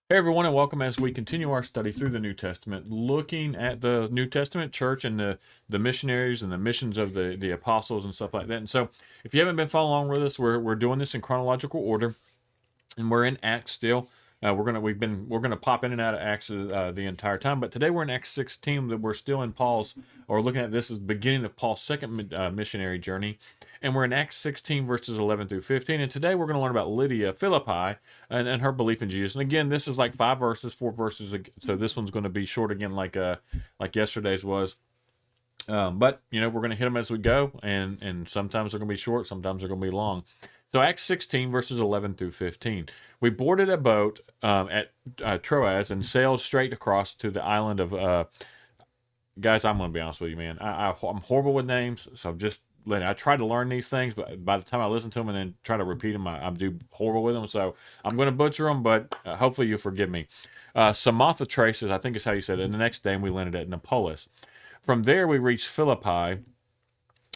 Hey everyone, and welcome as we continue our study through the New Testament, looking at the New Testament church and the missionaries and the missions of the apostles and stuff like that. And so, if you haven't been following along with us, we're doing this in chronological order, and we're in Acts still. We're gonna pop in and out of Acts the entire time, but today we're in Acts 16. That we're still in Paul's, or looking at this as the beginning of Paul's second missionary journey, and we're in Acts 16 verses 11 through 15. And today we're going to learn about Lydia Philippi and her belief in Jesus. And again, this is like 5 verses, 4 verses, so this one's going to be short again, like yesterday's was. But we're going to hit them as we go, and sometimes they're going to be short, sometimes they're going to be long. So Acts 16 verses 11 through 15. We boarded a boat at Troas and sailed straight across to the island of. Guys, I'm going to be honest with you, man. I'm horrible with names, so just I try to learn these things, but by the time I listen to them and then try to repeat them, I do horrible with them. So I'm going to butcher them, but hopefully you'll forgive me. Samothrace, I think is how you said it. And the next day we landed at Neapolis. From there, we reached Philippi,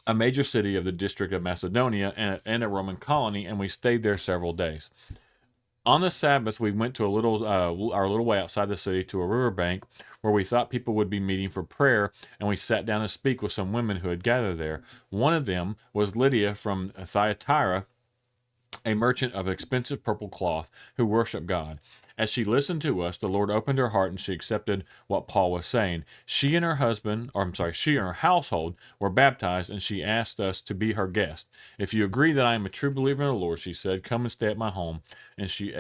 a major city of the district of Macedonia and a Roman colony, and we stayed there several days. On the Sabbath, we went to our little way outside the city to a riverbank where we thought people would be meeting for prayer, and we sat down to speak with some women who had gathered there. One of them was Lydia from Thyatira, a merchant of expensive purple cloth who worshiped God. As she listened to us, the Lord opened her heart and she accepted what Paul was saying. She and her household were baptized, and she asked us to be her guest. If you agree that I am a true believer in the Lord, she said, come and stay at my home. And she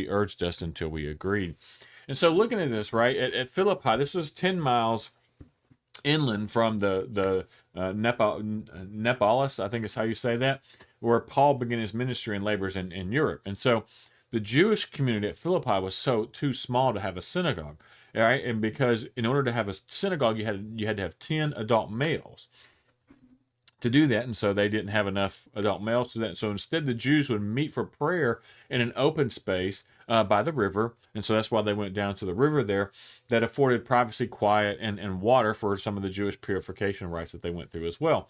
urged us until we agreed. And so, looking at this, right at Philippi, this is 10 miles inland from the Nepalis, I think is how you say that, where Paul began his ministry and labors in Europe. And so the Jewish community at Philippi was so too small to have a synagogue. All right, and because in order to have a synagogue, you had to have 10 adult males to do that, and so they didn't have enough adult males to that. So instead, the Jews would meet for prayer in an open space by the river, and so that's why they went down to the river there, that afforded privacy, quiet, and water for some of the Jewish purification rites that they went through as well.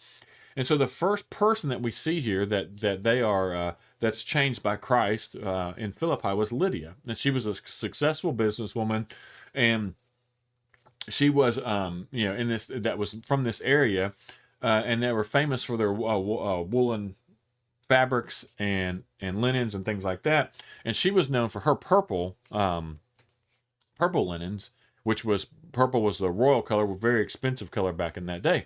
And so the first person that we see here that they are that's changed by Christ in Philippi was Lydia, and she was a successful businesswoman, and she was in this that was from this area, and they were famous for their woolen fabrics and linens and things like that. And she was known for her purple linens, which was purple was the royal color, was very expensive color back in that day.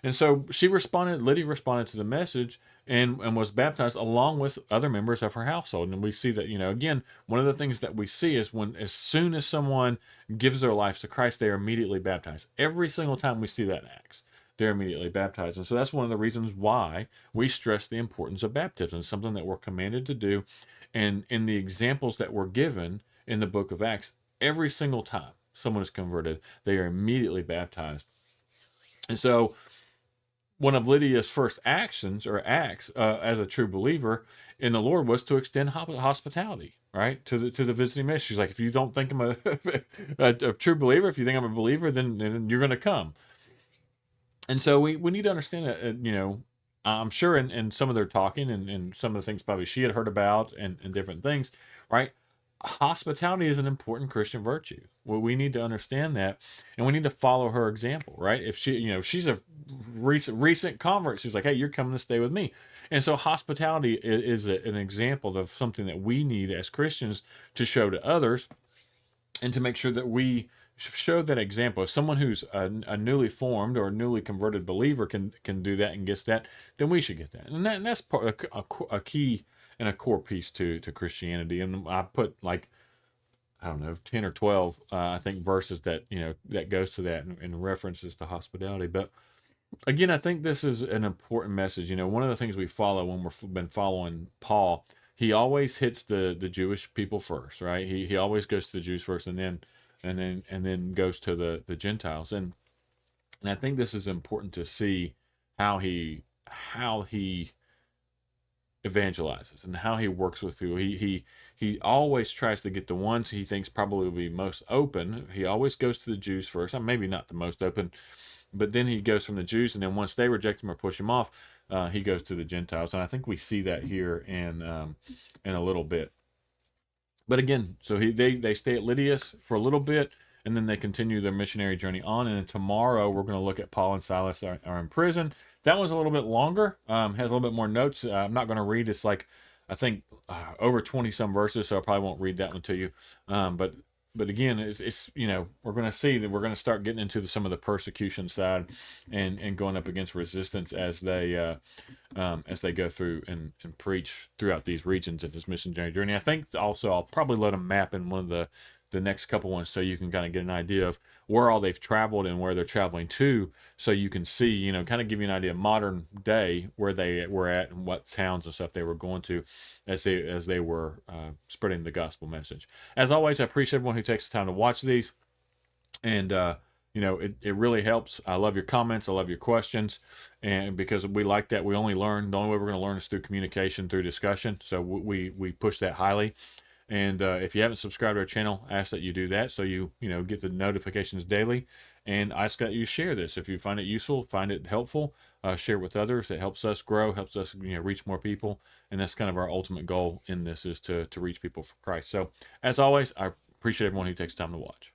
And so Lydia responded to the message and was baptized along with other members of her household. And we see that, again, one of the things that we see is as soon as someone gives their life to Christ, they are immediately baptized. Every single time we see that in Acts, they're immediately baptized. And so that's one of the reasons why we stress the importance of baptism. It's something that we're commanded to do. And in the examples that were given in the book of Acts, every single time someone is converted, they are immediately baptized. And so one of Lydia's first actions or acts as a true believer in the Lord was to extend hospitality, right, to the visiting minister. She's like, if you don't think I'm a true believer, if you think I'm a believer, then you're going to come. And so we need to understand that, I'm sure in some of their talking and some of the things probably she had heard about and different things, right? Hospitality is an important Christian virtue. Well, we need to understand that, and we need to follow her example, right? If she's a recent convert, she's like, hey, you're coming to stay with me. And so hospitality is an example of something that we need as Christians to show to others, and to make sure that we show that example. If someone who's a newly formed or a newly converted believer can do that and gets that, then we should get that. And that's part a key and a core piece to Christianity. And I put like, I don't know, 10 or 12 I think verses that that goes to that and references to hospitality. But again, I think this is an important message. One of the things we follow when we've been following Paul, he always hits the Jewish people first, right? He always goes to the Jews first, and then goes to the Gentiles. And I think this is important to see how he evangelizes and how he works with people. He always tries to get the ones he thinks probably will be most open. He always goes to the Jews first. Maybe not the most open, but then he goes from the Jews, and then once they reject him or push him off, he goes to the Gentiles. And I think we see that here in a little bit. But again, so they stay at Lydia's for a little bit, and then they continue their missionary journey on. And then tomorrow we're going to look at Paul and Silas are in prison. That one's a little bit longer, has a little bit more notes. I'm not going to read. It's like, I think, over 20 some verses, so I probably won't read that one to you. But again, it's we're going to see that we're going to start getting into some of the persecution side, and going up against resistance as they go through and preach throughout these regions in this missionary journey. I think also I'll probably let them map in one of the next couple ones, so you can kind of get an idea of where all they've traveled and where they're traveling to, so you can see, kind of give you an idea of modern day where they were at and what towns and stuff they were going to as they were spreading the gospel message. As always, I appreciate everyone who takes the time to watch these, and it really helps. I love your comments. I love your questions. And because we like that, we only learn. The only way we're going to learn is through communication, through discussion. So we push that highly. And if you haven't subscribed to our channel, I ask that you do that, so you get the notifications daily. And I ask that you share this if you find it useful, find it helpful. Share it with others. It helps us grow, helps us reach more people. And that's kind of our ultimate goal in this, is to reach people for Christ. So as always, I appreciate everyone who takes time to watch.